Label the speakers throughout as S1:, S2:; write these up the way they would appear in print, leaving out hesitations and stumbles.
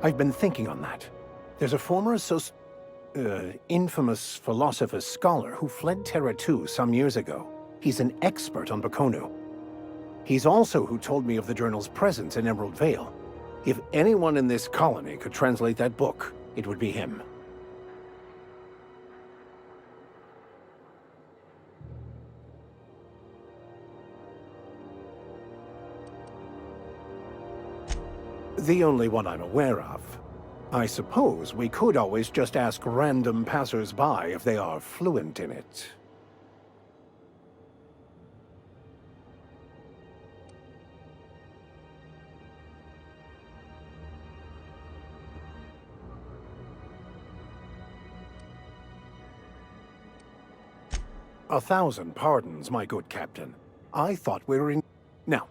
S1: I've been thinking on that. There's a former infamous philosopher scholar who fled Terra 2 some years ago. He's an expert on Bakonu. He's also who told me of the journal's presence in Emerald Vale. If anyone in this colony could translate that book, it would be him. The only one I'm aware of. I suppose we could always just ask random passers-by if they are fluent in it. A thousand pardons, my good captain. I thought we were in... Now,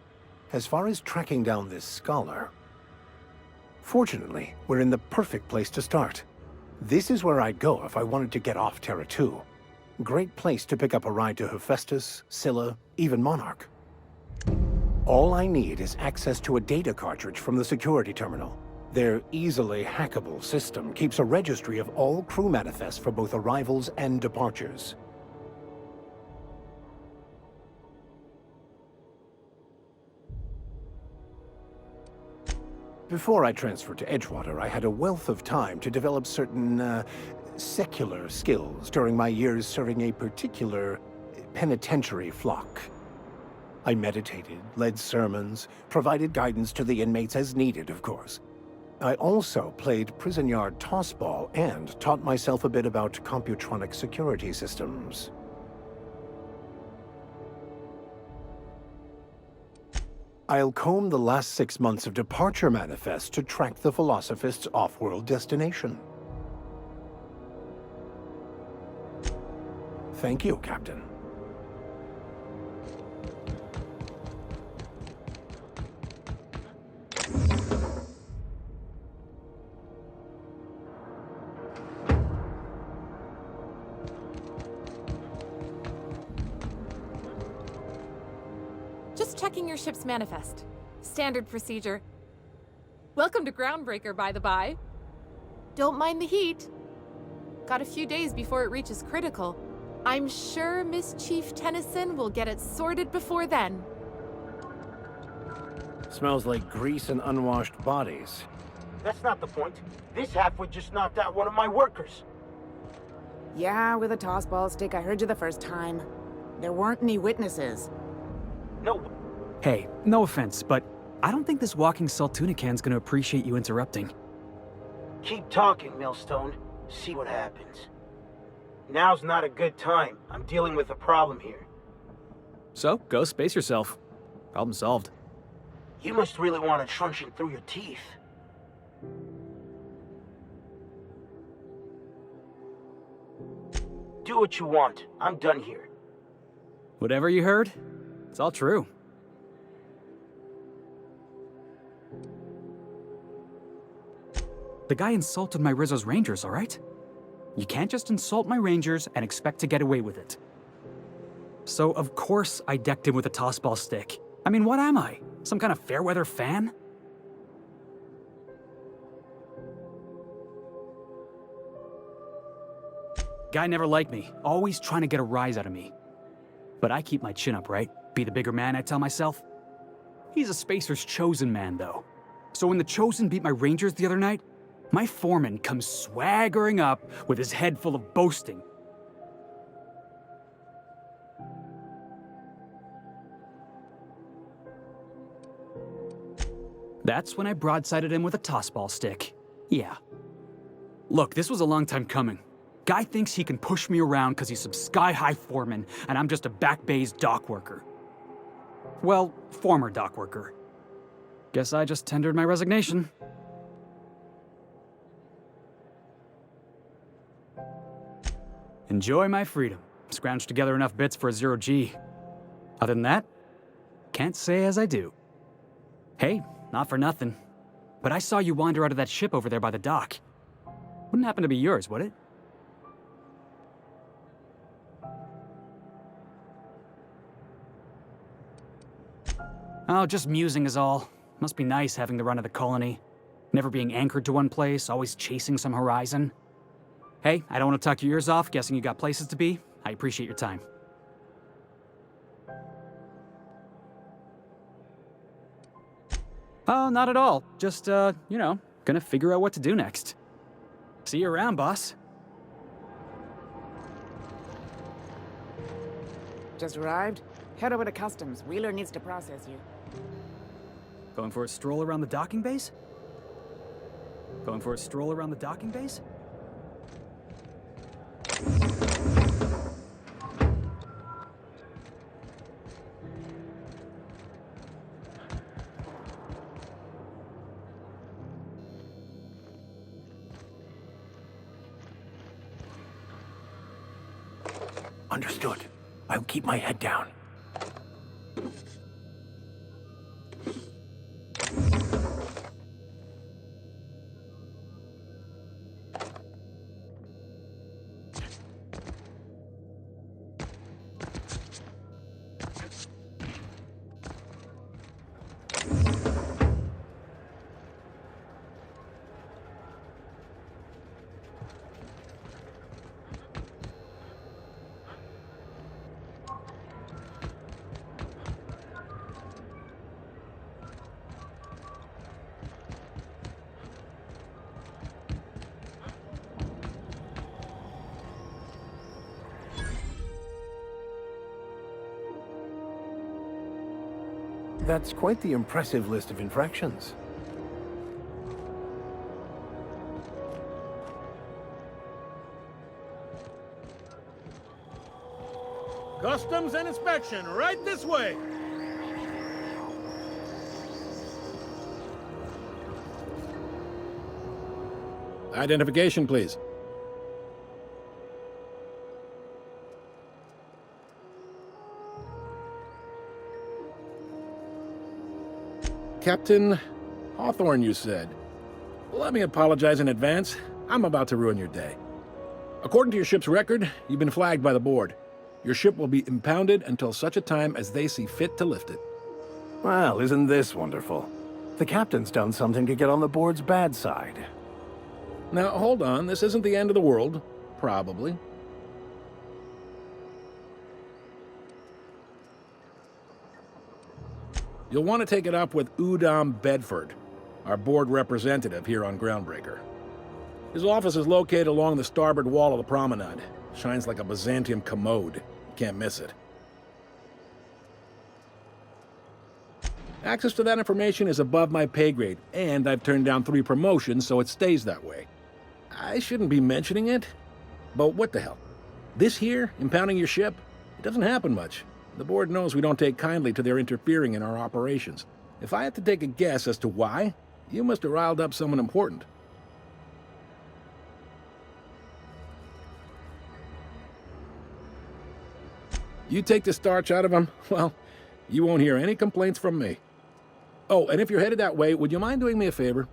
S1: as far as tracking down this scholar... Fortunately, we're in the perfect place to start. This is where I'd go if I wanted to get off Terra 2. Great place to pick up a ride to Hephaestus, Scylla, even Monarch. All I need is access to a data cartridge from the security terminal. Their easily hackable system keeps a registry of all crew manifests for both arrivals and departures. Before I transferred to Edgewater, I had a wealth of time to develop certain, secular skills during my years serving a particular penitentiary flock. I meditated, led sermons, provided guidance to the inmates as needed, of course. I also played prison yard tossball and taught myself a bit about computronic security systems. I'll comb the last 6 months of departure manifest to track the Philosophist's off-world destination. Thank you, Captain.
S2: Just checking your ship's manifest. Standard procedure. Welcome to Groundbreaker, by the by. Don't mind the heat. Got a few days before it reaches critical. I'm sure Miss Chief Tennyson will get it sorted before then.
S1: Smells like grease and unwashed bodies.
S3: That's not the point. This halfwit just knocked out one of my workers.
S4: Yeah, with a tossball stick. I heard you the first time. There weren't any witnesses.
S3: No.
S5: Hey, no offense, but I don't think this walking Saltunican's gonna appreciate you interrupting.
S3: Keep talking, Millstone. See what happens. Now's not a good time. I'm dealing with a problem here.
S5: So, go space yourself. Problem solved.
S3: You must really want a truncheon through your teeth. Do what you want. I'm done here.
S5: Whatever you heard, it's all true. The guy insulted my Rizzo's Rangers, alright? You can't just insult my Rangers and expect to get away with it. So, of course, I decked him with a tossball stick. I mean, what am I? Some kind of fair-weather fan? Guy never liked me, always trying to get a rise out of me. But I keep my chin up, right? Be the bigger man, I tell myself. He's a Spacer's chosen man, though. So when the Chosen beat my Rangers the other night, my foreman comes swaggering up with his head full of boasting. That's when I broadsided him with a tossball stick. Yeah. Look, this was a long time coming. Guy thinks he can push me around because he's some sky-high foreman, and I'm just a back bay's dock worker. Well, former dock worker. Guess I just tendered my resignation. Enjoy my freedom. Scrounged together enough bits for a 0G. Other than that, can't say as I do. Hey, not for nothing, but I saw you wander out of that ship over there by the dock. Wouldn't happen to be yours, would it? Oh, just musing is all. Must be nice having the run of the colony. Never being anchored to one place, always chasing some horizon. Hey, I don't want to talk your ears off, guessing you got places to be. I appreciate your time. Oh, not at all. Just, gonna figure out what to do next. See you around, boss.
S4: Just arrived? Head over to customs. Wheeler needs to process you.
S5: Going for a stroll around the docking base? Going for a stroll around the docking base?
S1: Understood. I'll keep my head down. That's quite the impressive list of infractions.
S6: Customs and inspection, right this way. Identification, please. Captain Hawthorne, you said. Let me apologize in advance. I'm about to ruin your day. According to your ship's record, you've been flagged by the board. Your ship will be impounded until such a time as they see fit to lift it.
S1: Well, isn't this wonderful? The captain's done something to get on the board's bad side.
S6: Now, hold on. This isn't the end of the world. Probably. You'll want to take it up with Udom Bedford, our board representative here on Groundbreaker. His office is located along the starboard wall of the promenade. Shines like a Byzantium commode. Can't miss it. Access to that information is above my pay grade, and I've turned down 3 promotions, so it stays that way. I shouldn't be mentioning it, but what the hell? This here, impounding your ship, it doesn't happen much. The board knows we don't take kindly to their interfering in our operations. If I had to take a guess as to why, you must have riled up someone important. You take the starch out of them, well, you won't hear any complaints from me. Oh, and if you're headed that way, would you mind doing me a favor?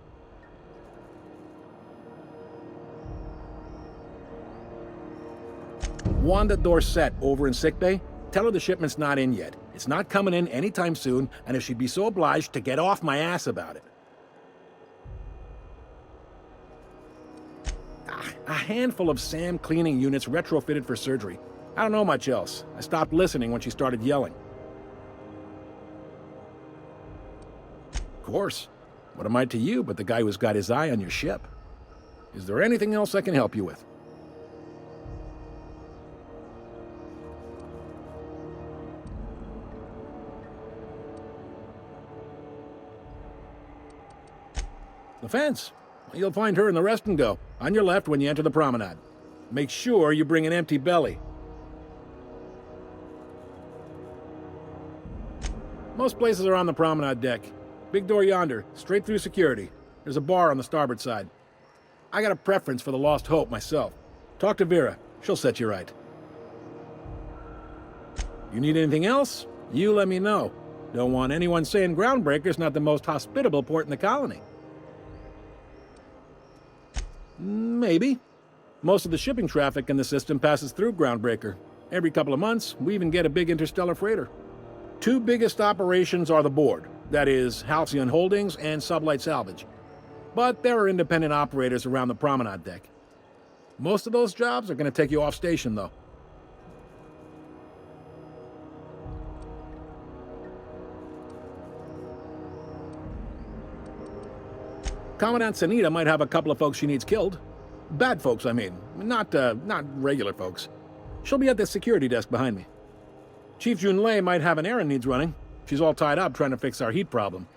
S6: Wanda Dorset over in sickbay, tell her the shipment's not in yet. It's not coming in anytime soon, and if she'd be so obliged to get off my ass about it. A handful of SAM cleaning units retrofitted for surgery. I don't know much else. I stopped listening when she started yelling. Of course. What am I to you but the guy who's got his eye on your ship? Is there anything else I can help you with? The fence. You'll find her in the rest and go, on your left when you enter the promenade. Make sure you bring an empty belly. Most places are on the promenade deck. Big door yonder, straight through security. There's a bar on the starboard side. I got a preference for the Lost Hope myself. Talk to Vera. She'll set you right. You need anything else? You let me know. Don't want anyone saying Groundbreaker's not the most hospitable port in the colony. Maybe. Most of the shipping traffic in the system passes through Groundbreaker. Every couple of months, we even get a big interstellar freighter. Two biggest operations are the board, that is, Halcyon Holdings and Sublight Salvage. But there are independent operators around the promenade deck. Most of those jobs are going to take you off station, though. Commandant Sanita might have a couple of folks she needs killed. Bad folks, I mean. Not regular folks. She'll be at the security desk behind me. Chief Junlei might have an errand needs running. She's all tied up trying to fix our heat problem.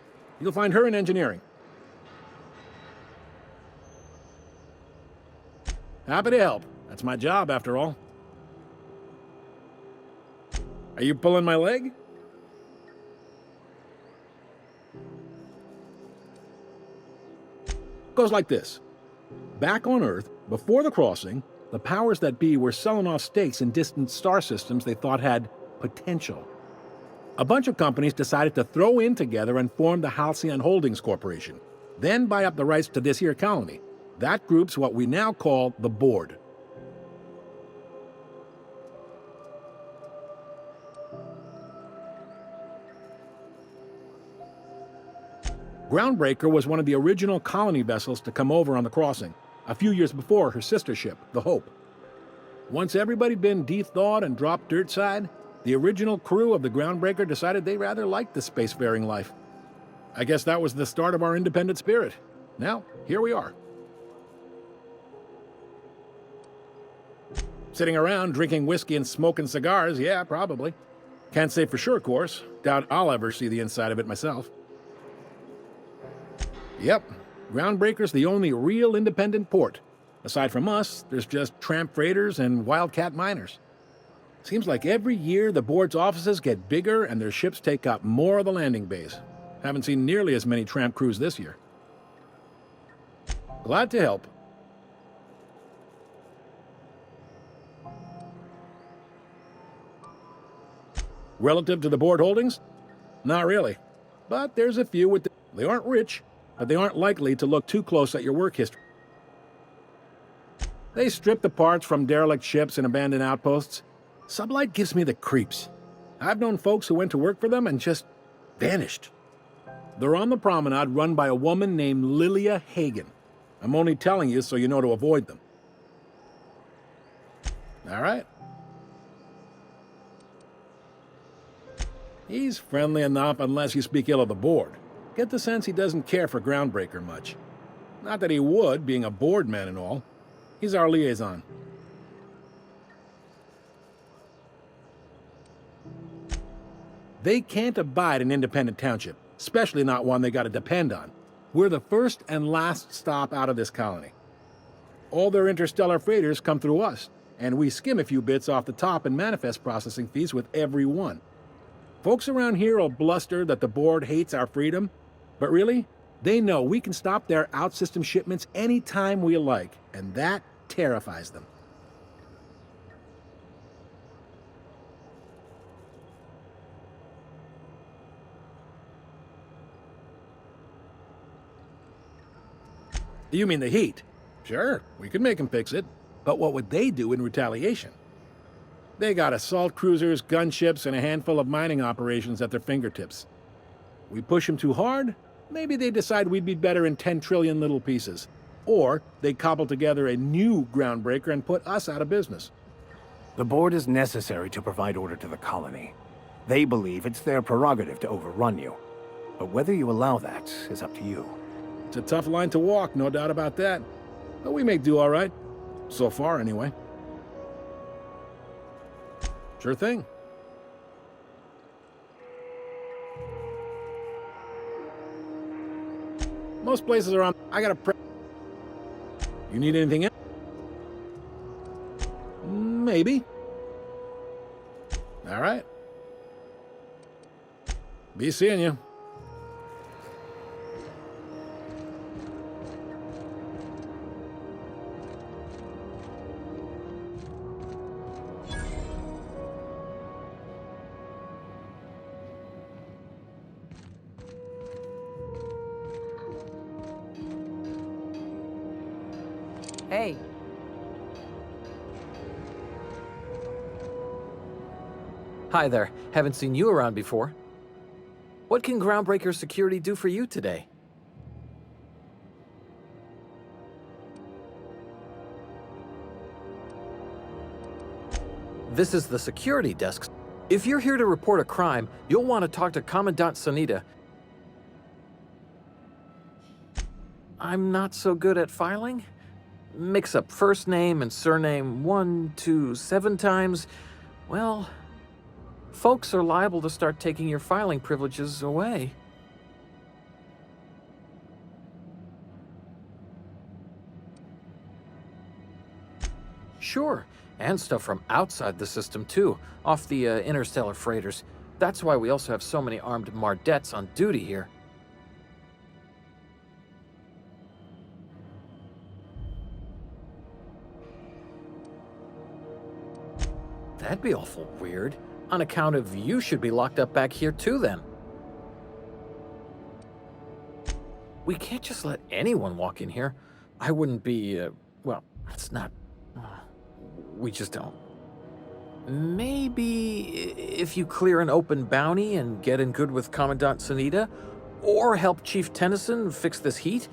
S6: You'll find her in engineering. Happy to help. That's my job, after all. Are you pulling my leg? Goes like this. Back on Earth, before the crossing, the powers that be were selling off stakes in distant star systems they thought had potential. A bunch of companies decided to throw in together and form the Halcyon Holdings Corporation, then buy up the rights to this here colony. That group's what we now call the Board. Groundbreaker was one of the original colony vessels to come over on the crossing, a few years before her sister ship, the Hope. Once everybody'd been de-thawed and dropped dirt side, the original crew of the Groundbreaker decided they rather liked the spacefaring life. I guess that was the start of our independent spirit. Now, here we are. Sitting around drinking whiskey and smoking cigars, yeah, probably. Can't say for sure, of course. Doubt I'll ever see the inside of it myself. Yep, Groundbreaker's the only real independent port. Aside from us, there's just tramp freighters and wildcat miners. Seems like every year the board's offices get bigger and their ships take up more of the landing bays. Haven't seen nearly as many tramp crews this year. Glad to help. Relative to the board holdings? Not really. But there's a few with they aren't rich, but they aren't likely to look too close at your work history. They strip the parts from derelict ships and abandoned outposts. Sublight gives me the creeps. I've known folks who went to work for them and just vanished. They're on the promenade run by a woman named Lilia Hagen. I'm only telling you so you know to avoid them. All right. He's friendly enough unless you speak ill of the board. Get the sense he doesn't care for Groundbreaker much. Not that he would, being a board man and all. He's our liaison. They can't abide an independent township, especially not one they gotta depend on. We're the first and last stop out of this colony. All their interstellar freighters come through us, and we skim a few bits off the top in manifest processing fees with every one. Folks around here will bluster that the board hates our freedom, but really, they know we can stop their out-system shipments anytime we like, and that terrifies them. You mean the heat? Sure, we could make them fix it. But what would they do in retaliation? They got assault cruisers, gunships, and a handful of mining operations at their fingertips. We push them too hard, maybe they decide we'd be better in 10 trillion little pieces. Or they cobble together a new Groundbreaker and put us out of business.
S1: The board is necessary to provide order to the colony. They believe it's their prerogative to overrun you. But whether you allow that is up to you.
S6: It's a tough line to walk, no doubt about that. But we may do all right. So far, anyway. Sure thing. Most places are on. I got a You need anything else? Maybe. All right. Be seeing you.
S7: Hi there. Haven't seen you around before. What can Groundbreaker security do for you today? This is the security desk. If you're here to report a crime, you'll want to talk to Commandant Sunita. I'm not so good at filing. Mix up first name and surname 1, 2, 7 times. Well, folks are liable to start taking your filing privileges away. Sure, and stuff from outside the system too, off the interstellar freighters. That's why we also have so many armed Mardettes on duty here. That'd be awful weird. On account of you should be locked up back here too then. We can't just let anyone walk in here. I wouldn't be, well, it's not... we just don't. Maybe if you clear an open bounty and get in good with Commandant Sunita, or help Chief Tennyson fix this heat,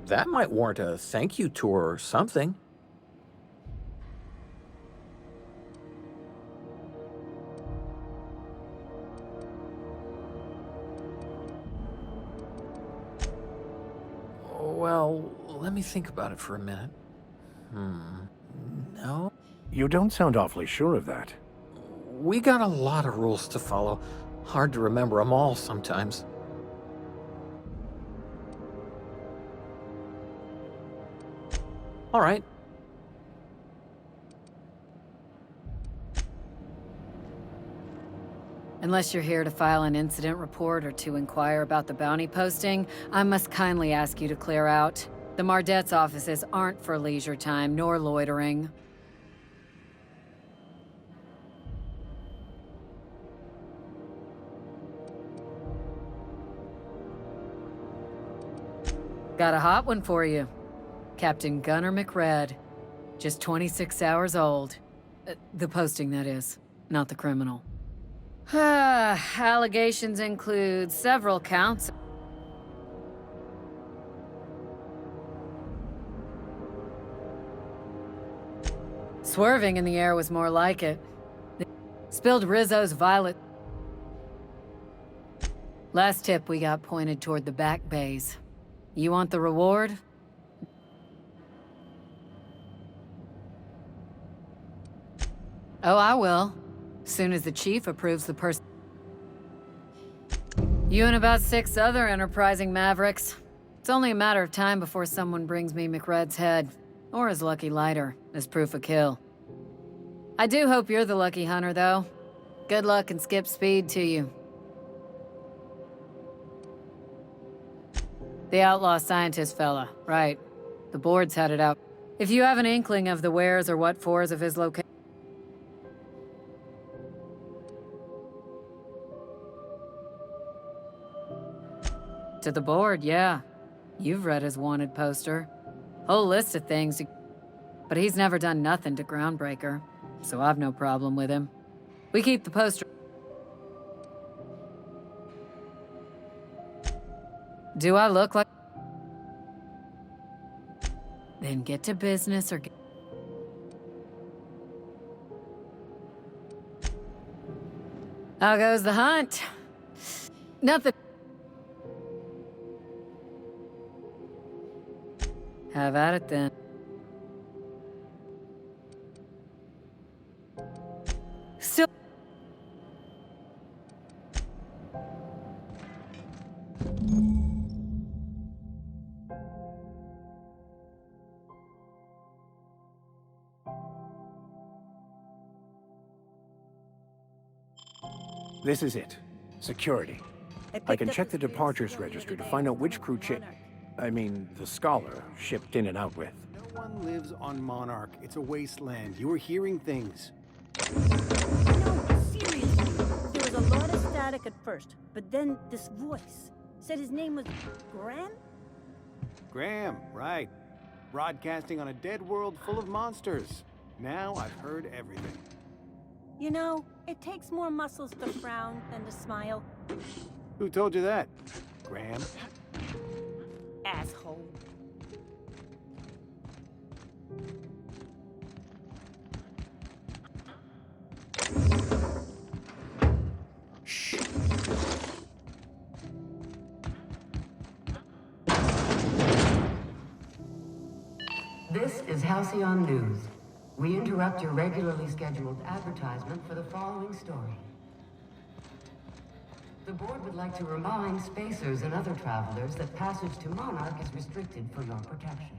S7: that might warrant a thank you tour or something. Well, let me think about it for a minute. No?
S1: You don't sound awfully sure of that.
S7: We got a lot of rules to follow. Hard to remember them all sometimes. All right.
S8: Unless you're here to file an incident report or to inquire about the bounty posting, I must kindly ask you to clear out. The Mardet's offices aren't for leisure time nor loitering. Got a hot one for you. Captain Gunnar McRed. Just 26 hours old. The posting, that is, not the criminal. Allegations include several counts. Swerving in the air was more like it. Spilled Rizzo's violet. Last tip we got pointed toward the back bays. You want the reward? Oh, I will. Soon as the chief approves the person. You and about 6 other enterprising mavericks. It's only a matter of time before someone brings me McRed's head, or his lucky lighter, as proof of kill. I do hope you're the lucky hunter, though. Good luck and skip speed to you. The outlaw scientist fella, right. The board's had it out. If you have an inkling of the wheres or what fors of his location, to the board, yeah. You've read his wanted poster. Whole list of things, but he's never done nothing to Groundbreaker, so I've no problem with him. We keep the poster. Do I look like... Then get to business or get... How goes the hunt? Nothing. Have at it then. Still...
S1: This is it. Security. I can check the departures registry to find out which crew the Scholar shipped in and out with.
S9: No one lives on Monarch. It's a wasteland. You were hearing things.
S10: No, seriously. There was a lot of static at first, but then this voice said his name was Graham?
S9: Graham, right. Broadcasting on a dead world full of monsters. Now I've heard everything.
S10: You know, it takes more muscles to frown than to smile.
S9: Who told you that? Graham?
S10: Asshole.
S11: This is Halcyon News. We interrupt your regularly scheduled advertisement for the following story. The board would like to remind spacers and other travelers that passage to Monarch is restricted for your protection.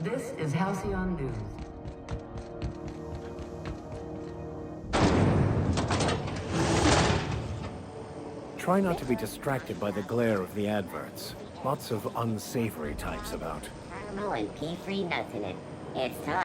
S11: This is Halcyon News.
S1: Try not to be distracted by the glare of the adverts. Lots of unsavory types about.
S12: Caramel and pea-free nuts in it. It's time.